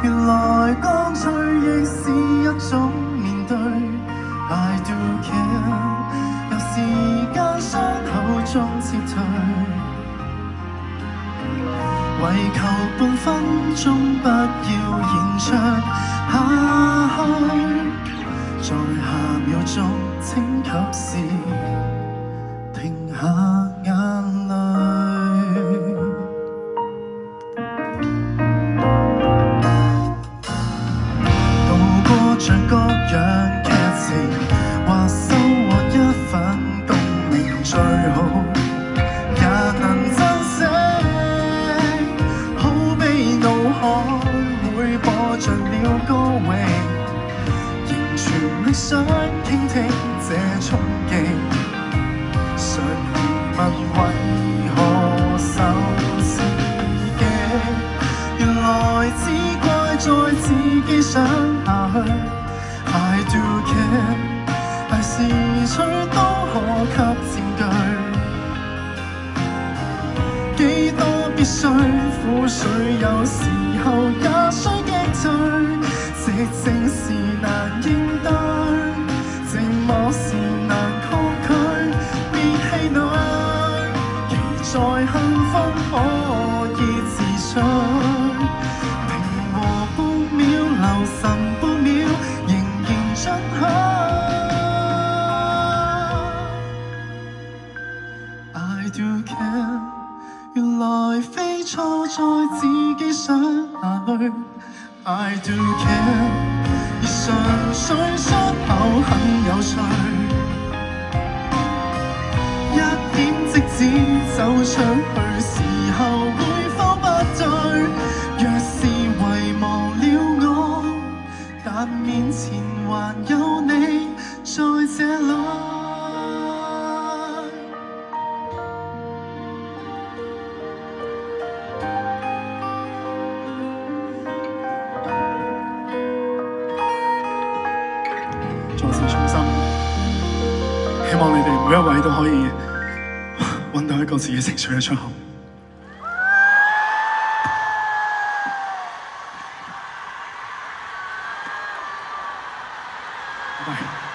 原來乾脆亦是一種面對。I do care， 由時間傷口中撤退，為求半分鐘不要延長下去，在下秒鐘請及時停下眼淚。渡過着各樣劇情，或收穫一份共鳴最好，也能珍惜。好比腦海會播着了歌詠，仍全力想傾聽這衝擊。常疑問為何受刺激，原來只怪在自己想下去。I do care， 大是取都可給佔據，幾多必須苦水，有時候也需擊退。寂靜是難應對，寂寞是難抗拒，別氣餒，期待幸福可以自取。平和半秒，留神半秒，仍然進去。I do care， 原來非錯在自己想下去。I do care， 而純粹出口很有趣，一點即止走出去時候會否不對？若是遺忘了我，但面前還有你在這裏。再次重申，希望你哋每一位都可以揾到一個自己情緒嘅出口。拜拜。